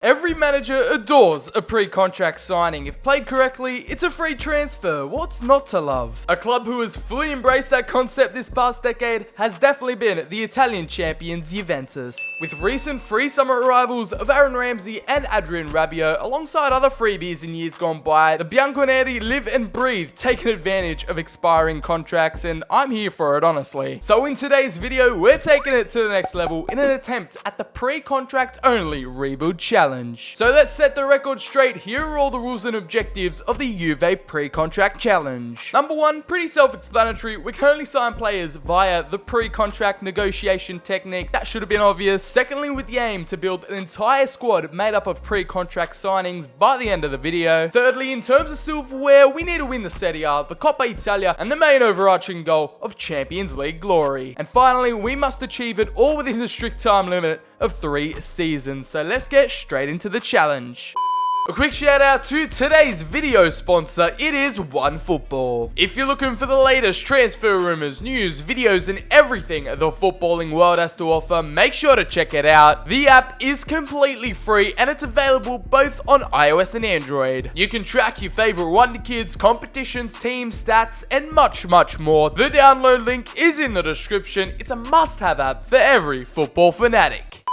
Every manager adores a pre-contract signing. If played correctly, it's a free transfer. What's not to love? A club who has fully embraced that concept this past decade has definitely been the Italian champions Juventus. With recent free summer arrivals of Aaron Ramsey and Adrian Rabiot, alongside other freebies in years gone by, the Bianconeri live and breathe taking advantage of expiring contracts, and I'm here for it, honestly. So in today's video, we're taking it to the next level in an attempt at the pre-contract only rebuild challenge. So let's set the record straight. Here are all the rules and objectives of the Juve pre-contract challenge. Number 1, pretty self-explanatory. We can only sign players via the pre-contract negotiation technique. That should have been obvious. Secondly, with the aim to build an entire squad made up of pre-contract signings by the end of the video. Thirdly, in terms of silverware, we need to win the Serie A, the Coppa Italia, and the main overarching goal of Champions League glory. And finally, we must achieve it all within the strict time limit of 3 seasons. So let's get straight into the challenge. A quick shout out to today's video sponsor, it is OneFootball. If you're looking for the latest transfer rumors, news, videos, and everything the footballing world has to offer, make sure to check it out. The app is completely free and it's available both on iOS and Android. You can track your favorite Wonder Kids, competitions, teams, stats, and much more. The download link is in the description. It's a must-have app for every football fanatic.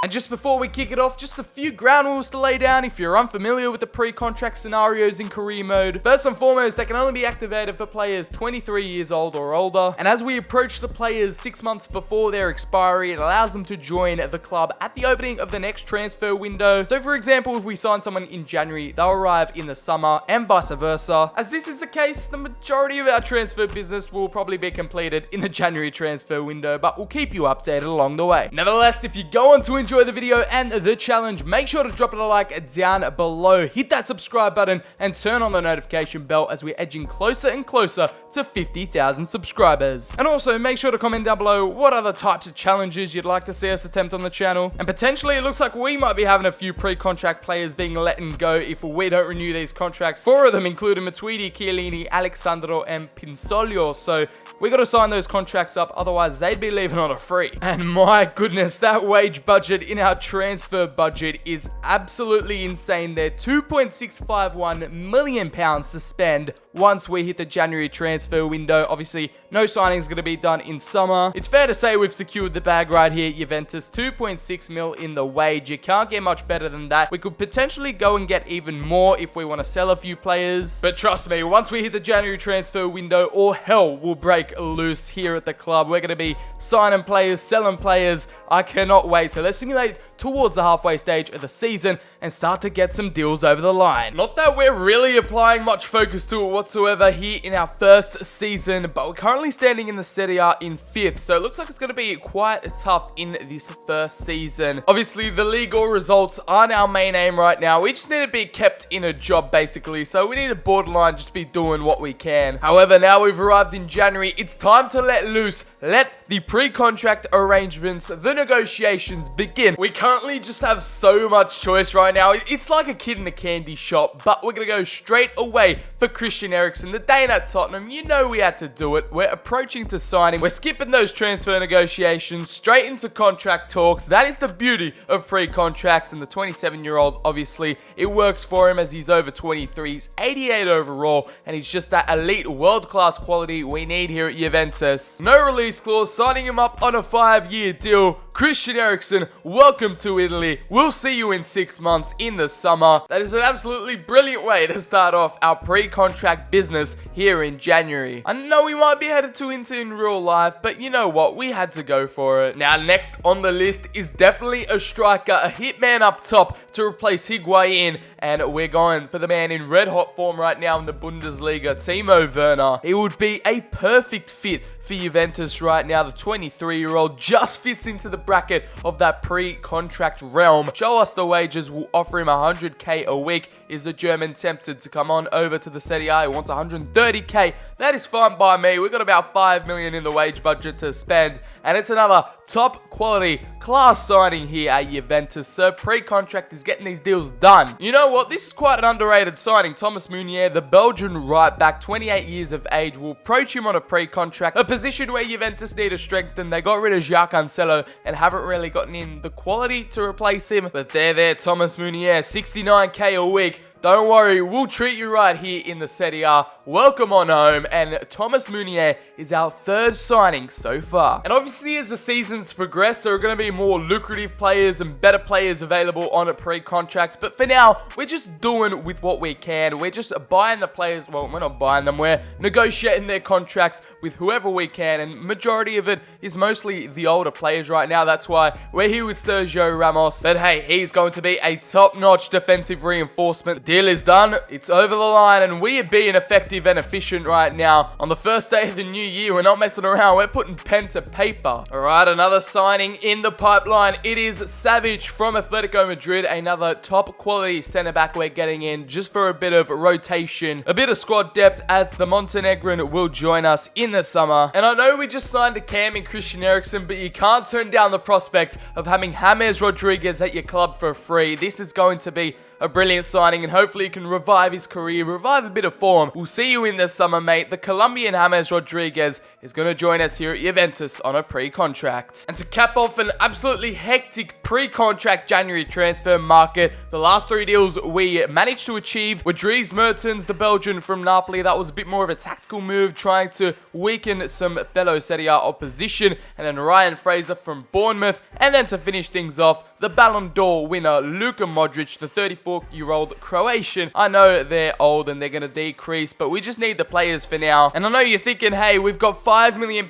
And just before we kick it off, just a few ground rules to lay down if you're unfamiliar with the pre-contract scenarios in career mode. First and foremost, they can only be activated for players 23 years old or older. And as we approach the players 6 months before their expiry, it allows them to join the club at the opening of the next transfer window. So for example, if we sign someone in January, they'll arrive in the summer and vice versa. As this is the case, the majority of our transfer business will probably be completed in the January transfer window, but we'll keep you updated along the way. Nevertheless, if you go on to enjoy the video and the challenge, make sure to drop it a like down below, hit that subscribe button, and turn on the notification bell as we're edging closer and closer to 50,000 subscribers. And also make sure to comment down below what other types of challenges you'd like to see us attempt on the channel. And potentially it looks like we might be having a few pre-contract players being let go if we don't renew these contracts. 4 of them including Matuidi, Chiellini, Alexandro, and Pinsoglio, so we gotta sign those contracts up, otherwise they'd be leaving on a free. And my goodness, that wage budget in our transfer budget is absolutely insane. They're £2.651 million to spend once we hit the January transfer window. Obviously, no signings going to be done in summer. It's fair to say we've secured the bag right here, Juventus. 2.6 mil in the wage. You can't get much better than that. We could potentially go and get even more if we want to sell a few players. But trust me, once we hit the January transfer window, all hell will break loose here at the club. We're going to be signing players, selling players. I cannot wait. So let's simulate towards the halfway stage of the season and start to get some deals over the line. Not that we're really applying much focus to it whatsoever here in our first season, but we're currently standing in the Serie A in 5th, so it looks like it's going to be quite tough in this first season. Obviously, the league or results aren't our main aim right now. We just need to be kept in a job, basically, so we need to borderline just be doing what we can. However, now we've arrived in January, it's time to let loose, let the pre-contract arrangements, the negotiations begin. We currently just have so much choice right now. It's like a kid in a candy shop, but we're going to go straight away for Christian Eriksen. The day at Tottenham, you know we had to do it. We're approaching to signing. We're skipping those transfer negotiations, straight into contract talks. That is the beauty of pre-contracts, and the 27-year-old, obviously, it works for him as he's over 23. He's 88 overall, and he's just that elite world-class quality we need here at Juventus. No release clause, signing him up on a 5-year deal. Christian Eriksen, welcome to Italy. We'll see you in 6 months in the summer. That is an absolutely brilliant way to start off our pre-contract business here in January. I know we might be headed to Inter in real life, but you know what? We had to go for it. Now, next on the list is definitely a striker, a hitman up top to replace Higuain, and we're going for the man in red-hot form right now in the Bundesliga, Timo Werner. He would be a perfect fit for Juventus right now. The 23-year-old just fits into the bracket of that pre-contract realm. Show us the wages. We'll offer him 100k a week. Is the German tempted to come on over to the Serie A? He wants 130k. That is fine by me. We've got about 5 million in the wage budget to spend, and it's another top quality class signing here at Juventus. So pre-contract is getting these deals done. You know what? This is quite an underrated signing. Thomas Meunier, the Belgian right back, 28 years of age, will approach him on a pre-contract, a position where Juventus need to strengthen. They got rid of Jacques Cancelo and haven't really gotten in the quality to replace him. But there, Thomas Meunier, 69k a week. Don't worry, we'll treat you right here in the Serie A. Welcome on home, and Thomas Meunier is our third signing so far. And obviously, as the seasons progress, there are going to be more lucrative players and better players available on a pre-contracts. But for now, we're just doing with what we can. We're just buying the players. Well, we're not buying them. We're negotiating their contracts with whoever we can, and majority of it is mostly the older players right now. That's why we're here with Sergio Ramos. But hey, he's going to be a top-notch defensive reinforcement. Deal is done, it's over the line, and we are being effective and efficient right now. On the first day of the new year, we're not messing around, we're putting pen to paper. Alright, another signing in the pipeline. It is Savage from Atletico Madrid, another top quality centre back we're getting in just for a bit of rotation, a bit of squad depth, as the Montenegrin will join us in the summer. And I know we just signed a Cam and Christian Eriksen, but you can't turn down the prospect of having James Rodriguez at your club for free. This is going to be a brilliant signing, and hopefully he can revive his career, revive a bit of form. We'll see you in the summer, mate. The Colombian James Rodriguez is going to join us here at Juventus on a pre-contract. And to cap off an absolutely hectic pre-contract January transfer market, the last three deals we managed to achieve were Dries Mertens, the Belgian from Napoli. That was a bit more of a tactical move, trying to weaken some fellow Serie A opposition. And then Ryan Fraser from Bournemouth. And then to finish things off, the Ballon d'Or winner, Luka Modric, the 34-year-old Croatian. I know they're old and they're going to decrease, but we just need the players for now. And I know you're thinking, hey, we've got £5 million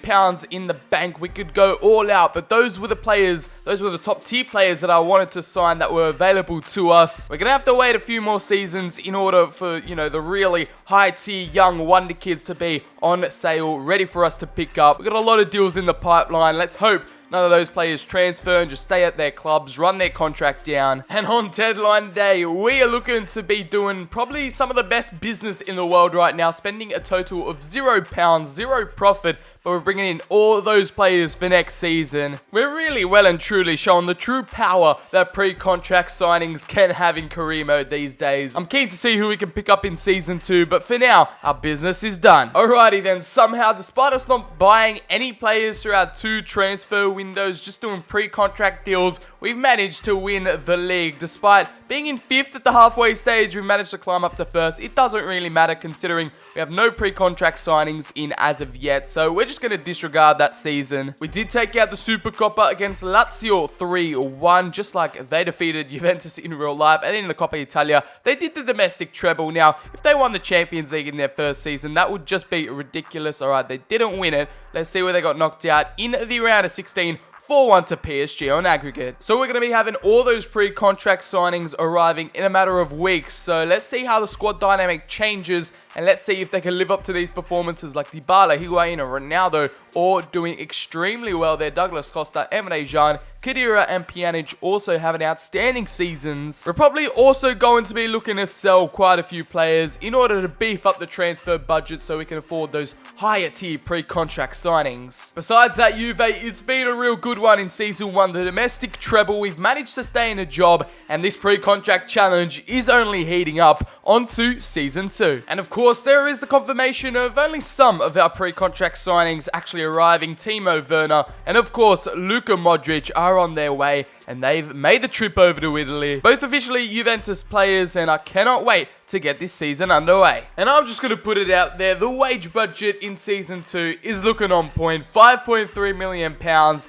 in the bank. We could go all out, but those were the players, those were the top tier players that I wanted to sign that were available to us. We're going to have to wait a few more seasons in order for, you know, the really high tier young wonder kids to be on sale, ready for us to pick up. We've got a lot of deals in the pipeline. Let's hope none of those players transfer and just stay at their clubs, run their contract down. And on deadline day, we are looking to be doing probably some of the best business in the world right now, spending a total of £0, zero profit, but we're bringing in all those players for next season. We're really well and truly showing the true power that pre-contract signings can have in career mode these days. I'm keen to see who we can pick up in season 2, but for now, our business is done. Alrighty then, somehow, despite us not buying any players through our 2 transfer windows, just doing pre-contract deals, we've managed to win the league. Despite being in 5th at the halfway stage, we managed to climb up to 1st. It doesn't really matter considering we have no pre-contract signings in as of yet, so we're just going to disregard that season. We did take out the Super Coppa against Lazio 3-1, just like they defeated Juventus in real life. And then in the Coppa Italia, they did the domestic treble. Now, if they won the Champions League in their first season, that would just be ridiculous. Alright, they didn't win it. Let's see where they got knocked out in the round of 16. 4-1 to PSG on aggregate. So we're going to be having all those pre-contract signings arriving in a matter of weeks. So let's see how the squad dynamic changes, and let's see if they can live up to these performances like Dybala, Higuain, and Ronaldo, or doing extremely well there. Douglas Costa, Emre Can, Khedira, and Pjanic also having outstanding seasons. We're probably also going to be looking to sell quite a few players in order to beef up the transfer budget so we can afford those higher tier pre-contract signings. Besides that, Juve, it's been a real good one in Season 1. The domestic treble, we've managed to stay in a job, and this pre-contract challenge is only heating up onto Season 2. And of course, there is the confirmation of only some of our pre-contract signings actually arriving. Timo Werner and of course Luka Modric are on their way, and they've made the trip over to Italy. Both officially Juventus players, and I cannot wait to get this season underway. And I'm just going to put it out there, the wage budget in Season 2 is looking on point. £5.3 million.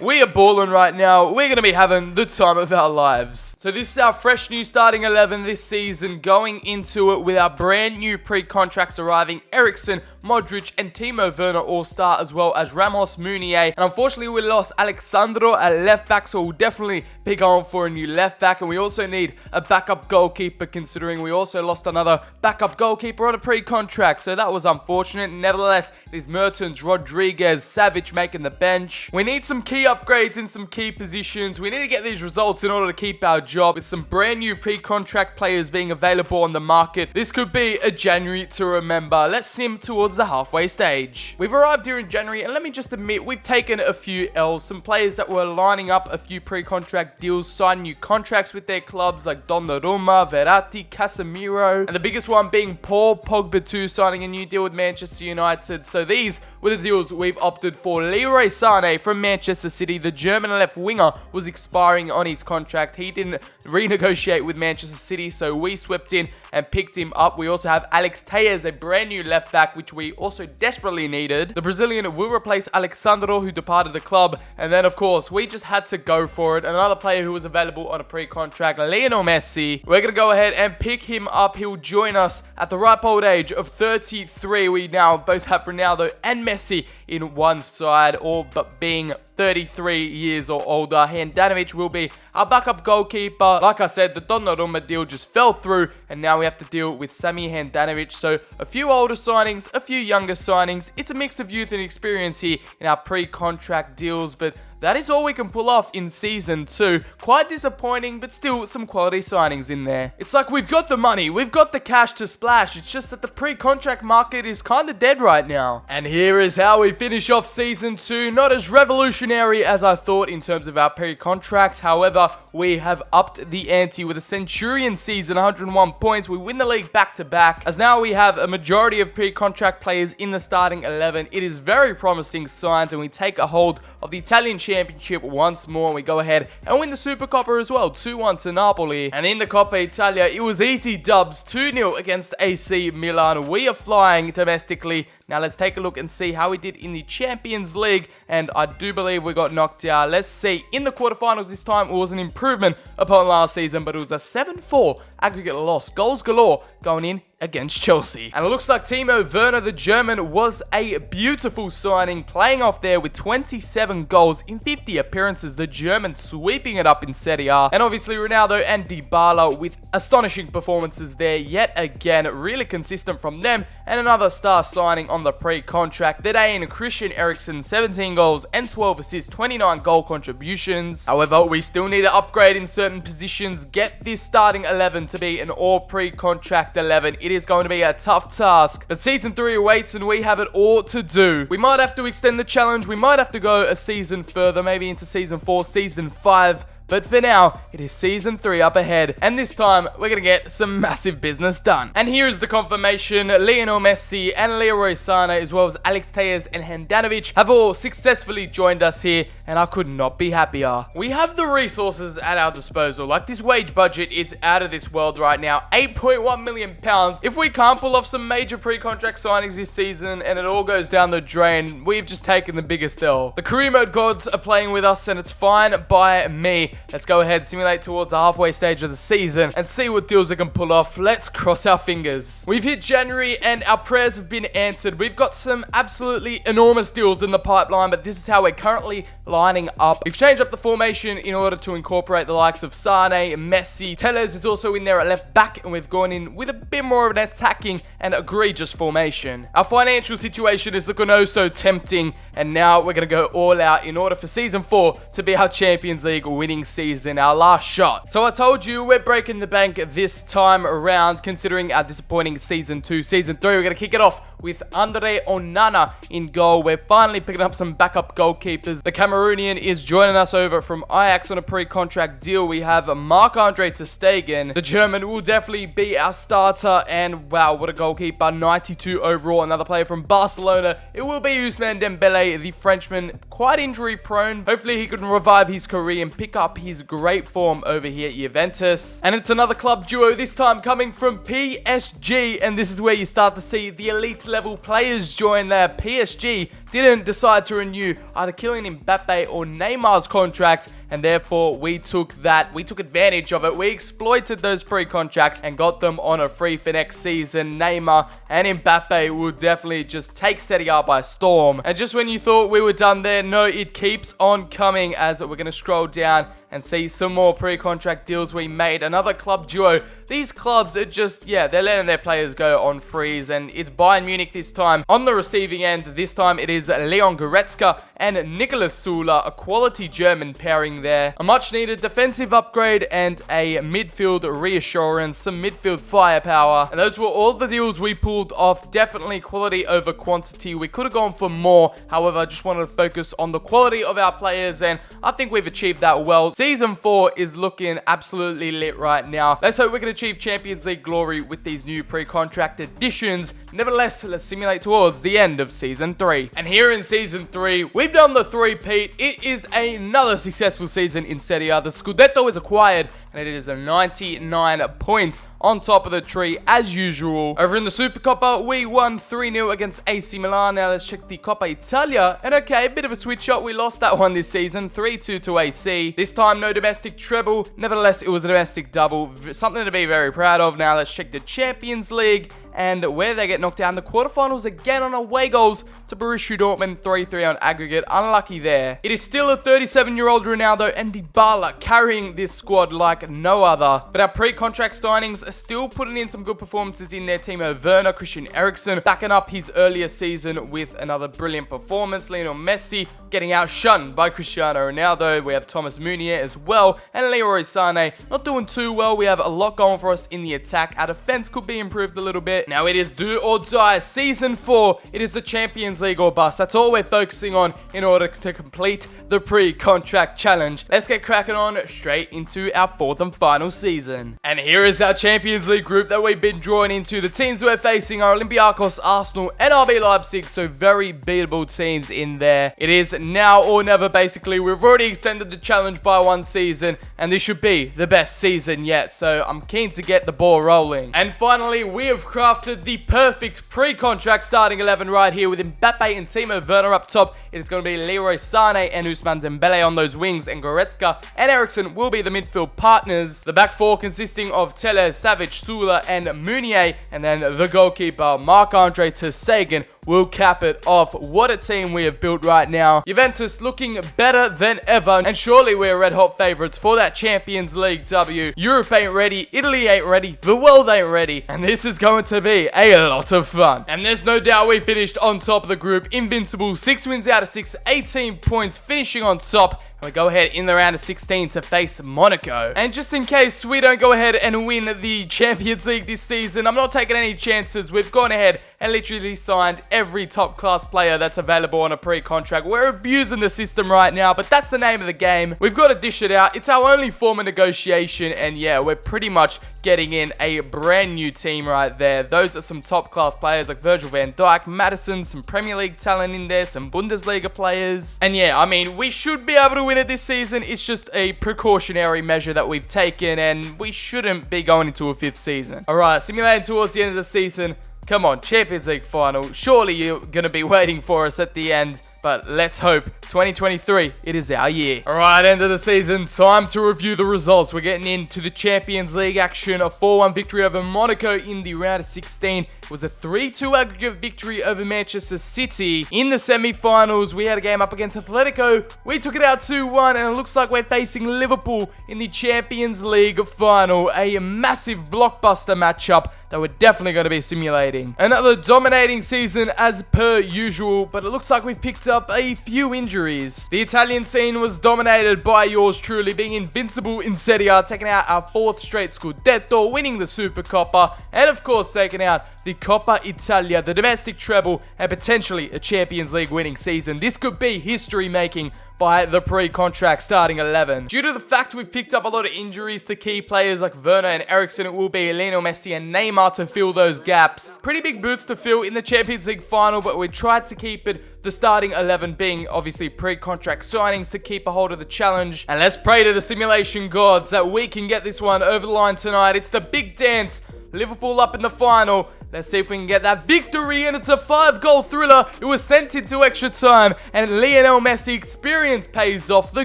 We are balling right now. We're going to be having the time of our lives. So this is our fresh new starting 11 this season, going into it with our brand new pre-contracts arriving. Eriksen, Modric, and Timo Werner all start, as well as Ramos, Meunier. And unfortunately, we lost Alexandro at left back, so we'll definitely be going for a new left back. And we also need a backup goalkeeper, considering we also lost another backup goalkeeper on a pre-contract, so that was unfortunate. Nevertheless, it is Mertens, Rodriguez, Savage making the bench. We need some key upgrades in some key positions. We need to get these results in order to keep our job. With some brand new pre-contract players being available on the market, this could be a January to remember. Let's sim towards towards the halfway stage. We've arrived here in January, and let me just admit, we've taken a few L's. Some players that were lining up a few pre-contract deals, signed new contracts with their clubs like Donnarumma, Verratti, Casemiro, and the biggest one being Paul Pogba 2 signing a new deal with Manchester United. So these were the deals we've opted for. Leroy Sané from Manchester City, the German left winger, was expiring on his contract. He didn't renegotiate with Manchester City, so we swept in and picked him up. We also have Alex Telles, a brand new left back, which we also desperately needed. The Brazilian will replace Alexandro, who departed the club. And then, of course, we just had to go for it. Another player who was available on a pre-contract, Lionel Messi. We're going to go ahead and pick him up. He'll join us at the ripe old age of 33. We now both have Ronaldo and Messi in one side, all but being 33 years or older. Handanovic will be our backup goalkeeper. Like I said, the Donnarumma deal just fell through, and now we have to deal with Sami Handanovic. So a few older signings, a few younger signings. It's a mix of youth and experience here in our pre-contract deals, but that is all we can pull off in Season 2. Quite disappointing, but still some quality signings in there. It's like we've got the money, we've got the cash to splash. It's just that the pre-contract market is kind of dead right now. And here is how we finish off Season 2. Not as revolutionary as I thought in terms of our pre-contracts. However, we have upped the ante with a Centurion season, 101 points. We win the league back-to-back, as now we have a majority of pre-contract players in the starting 11. It is very promising signs, and we take a hold of the Italian Championship once more. We go ahead and win the Super Coppa as well, 2-1 to Napoli. And in the Coppa Italia, it was easy dubs, 2-0 against AC Milan. We are flying domestically. Now let's take a look and see how we did in the Champions League, and I do believe we got knocked out. Let's see. In the quarterfinals this time, it was an improvement upon last season, but it was a 7-4 aggregate loss. Goals galore going in against Chelsea. And it looks like Timo Werner, the German, was a beautiful signing, playing off there with 27 goals in 50 appearances. The German sweeping it up in Serie A. And obviously Ronaldo and Dybala with astonishing performances there yet again. Really consistent from them. And another star signing on the pre-contract. The Dane Christian Eriksen, 17 goals and 12 assists, 29 goal contributions. However, we still need to upgrade in certain positions. Get this starting 11 to be an all pre-contract 11. It is going to be a tough task, but Season 3 awaits and we have it all to do. We might have to extend the challenge. We might have to go a season further, maybe into Season 4, Season 5. But for now, it is Season 3 up ahead, and this time, we're going to get some massive business done. And here is the confirmation. Lionel Messi and Leroy Sané, as well as Alex Telles and Handanovic, have all successfully joined us here, and I could not be happier. We have the resources at our disposal. Like, this wage budget is out of this world right now. £8.1 million. If we can't pull off some major pre-contract signings this season, and it all goes down the drain, we've just taken the biggest L. The career mode gods are playing with us, and it's fine by me. Let's go ahead, simulate towards the halfway stage of the season and see what deals we can pull off. Let's cross our fingers. We've hit January and our prayers have been answered. We've got some absolutely enormous deals in the pipeline, but this is how we're currently lining up. We've changed up the formation in order to incorporate the likes of Sané, Messi. Telles is also in there at left back, and we've gone in with a bit more of an attacking and egregious formation. Our financial situation is looking oh so tempting, and now we're going to go all out in order for Season 4 to be our Champions League winning season, our last shot. So I told you we're breaking the bank this time around, considering our disappointing Season 2. Season 3, we're going to kick it off with Andre Onana in goal. We're finally picking up some backup goalkeepers. The Cameroonian is joining us over from Ajax on a pre-contract deal. We have Marc-Andre ter Stegen. The German will definitely be our starter, and wow, what a goalkeeper. 92 overall. Another player from Barcelona. It will be Ousmane Dembele, the Frenchman, quite injury prone. Hopefully he can revive his career and pick up his great form over here at Juventus. And it's another club duo, this time coming from PSG, and this is where you start to see the elite level players join there. PSG didn't decide to renew either Kylian Mbappe or Neymar's contract, and therefore we took advantage of it. We exploited those pre-contracts and got them on a free for next season. Neymar and Mbappe will definitely just take Serie A by storm. And just when you thought we were done there, no, it keeps on coming, as we're going to scroll down and see some more pre-contract deals we made. Another club duo. These clubs are just, they're letting their players go on frees, and it's Bayern Munich this time. On the receiving end, this time it is Leon Goretzka and Nicolas Sula, a quality German pairing signing there. A much needed defensive upgrade and a midfield reassurance, some midfield firepower. And those were all the deals we pulled off. Definitely quality over quantity. We could have gone for more. However, I just wanted to focus on the quality of our players, and I think we've achieved that well. Season 4 is looking absolutely lit right now. Let's hope we can achieve Champions League glory with these new pre-contract additions. Nevertheless, let's simulate towards the end of Season 3. And here in Season 3, we've done the three-peat. It is another successful season in Serie A. The Scudetto is acquired, and it is a 99 points on top of the tree as usual. Over in the Supercoppa, we won 3-0 against AC Milan. Now let's check the Coppa Italia. And okay, a bit of a switch up. We lost that one this season, 3-2 to AC. This time, no domestic treble. Nevertheless, it was a domestic double. Something to be very proud of. Now let's check the Champions League, and where they get knocked down the quarterfinals again on away goals to Borussia Dortmund, 3-3 on aggregate. Unlucky there. It is still a 37-year-old Ronaldo and Dybala carrying this squad like no other. But our pre-contract signings are still putting in some good performances in their team. Werner, Christian Eriksen backing up his earlier season with another brilliant performance. Lionel Messi getting outshone by Cristiano Ronaldo. We have Thomas Meunier as well, and Leroy Sané not doing too well. We have a lot going for us in the attack. Our defense could be improved a little bit. Now it is do or die. Season 4, it is the Champions League or bust. That's all we're focusing on in order to complete the pre-contract challenge. Let's get cracking on straight into our 4th and final season. And here is our Champions League group that we've been drawn into. The teams we're facing are Olympiacos, Arsenal, and RB Leipzig, so very beatable teams in there. It is now or never, basically. We've already extended the challenge by 1 season, and this should be the best season yet, so I'm keen to get the ball rolling. And finally, we have crafted the perfect pre-contract starting 11 right here with Mbappe and Timo Werner up top. It is going to be Leroy Sané and Ousmane Dembele on those wings, and Goretzka and Eriksen will be the midfield partners. The back four consisting of Telles, Savic, Sula, and Meunier, and then the goalkeeper Marc-Andre ter Stegen will cap it off. What a team we have built right now. Juventus looking better than ever, and surely we're red hot favourites for that Champions League W. Europe ain't ready, Italy ain't ready, the world ain't ready, and this is going to be a lot of fun. And there's no doubt we finished on top of the group, invincible, 6 wins out of 6, 18 points, finishing on top. And we go ahead in the round of 16 to face Monaco. And just in case we don't go ahead and win the Champions League this season, I'm not taking any chances. We've gone ahead and literally signed every top class player that's available on a pre-contract. We're abusing the system right now, but that's the name of the game. We've got to dish it out. It's our only form of negotiation, and yeah, we're pretty much getting in a brand new team right there. Those are some top class players like Virgil van Dijk, Maddison, some Premier League talent in there, some Bundesliga players. And yeah, I mean, we should be able to win it this season. It's just a precautionary measure that we've taken, and we shouldn't be going into a 5th season. Alright, simulating towards the end of the season. Come on, Champions League final. Surely you're going to be waiting for us at the end. But let's hope 2023, it is our year. Alright, end of the season. Time to review the results. We're getting into the Champions League action. A 4-1 victory over Monaco in the round of 16. It was a 3-2 aggregate victory over Manchester City. In the semi-finals, we had a game up against Atletico. We took it out 2-1, and it looks like we're facing Liverpool in the Champions League final. A massive blockbuster matchup that we're definitely going to be simulating. Another dominating season as per usual, but it looks like we've picked up a few injuries. The Italian scene was dominated by yours truly, being invincible in Serie A, taking out our 4th straight Scudetto, winning the Supercoppa, and of course taking out the Coppa Italia, the domestic treble, and potentially a Champions League winning season. This could be history making by the pre-contract starting 11. Due to the fact we've picked up a lot of injuries to key players like Werner and Eriksen, it will be Lionel Messi and Neymar to fill those gaps. Pretty big boots to fill in the Champions League final, but we tried to keep it the starting 11 being obviously pre-contract signings to keep a hold of the challenge. And let's pray to the simulation gods that we can get this one over the line tonight. It's the big dance. Liverpool up in the final. Let's see if we can get that victory, and it's a 5-goal thriller. It was sent into extra time, and Lionel Messi experience pays off. The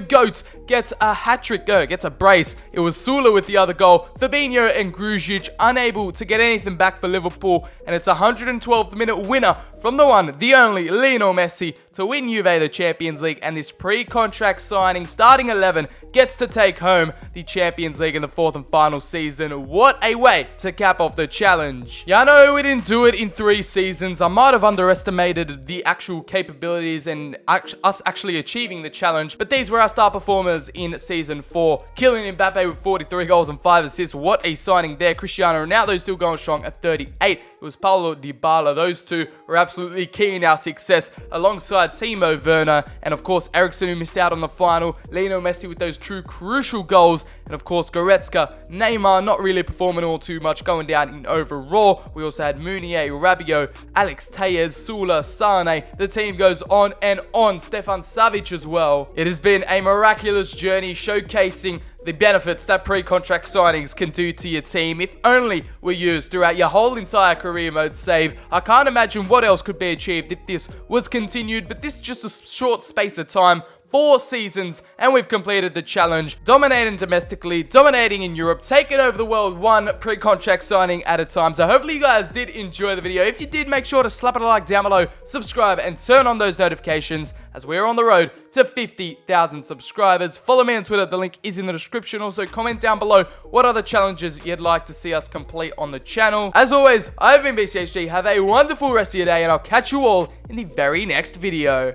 GOAT gets a hat-trick, gets a brace. It was Sula with the other goal. Fabinho and Grujic unable to get anything back for Liverpool, and it's a 112th minute winner from the one, the only Lionel Messi to win Juve the Champions League, and this pre-contract signing starting 11 gets to take home the Champions League in the fourth and final season. What a way to cap off the challenge. Yeah, I know we didn't do it in 3 seasons. I might have underestimated the actual capabilities and us actually achieving the challenge, but these were our star performers in season 4. Kylian Mbappe with 43 goals and 5 assists. What a signing there. Cristiano Ronaldo still going strong at 38. It was Paulo Dybala. Those two were absolutely key in our success, alongside Timo Werner, and of course Eriksen, who missed out on the final, Lionel Messi with those true crucial goals, and of course Goretzka. Neymar not really performing all too much, going down in overall. We also had Meunier, Rabiot, Alex Telles, Sula, Sane. The team goes on and on. Stefan Savic as well. It has been a miraculous journey, showcasing the benefits that pre-contract signings can do to your team if only were used throughout your whole entire career mode save. I can't imagine what else could be achieved if this was continued, but this is just a short space of time. 4 seasons, and we've completed the challenge, dominating domestically, dominating in Europe, taking over the world one pre-contract signing at a time. So hopefully you guys did enjoy the video. If you did, make sure to slap it a like down below, subscribe, and turn on those notifications as we're on the road to 50,000 subscribers. Follow me on Twitter, the link is in the description. Also, comment down below what other challenges you'd like to see us complete on the channel. As always, I've been BCHD. Have a wonderful rest of your day, and I'll catch you all in the very next video.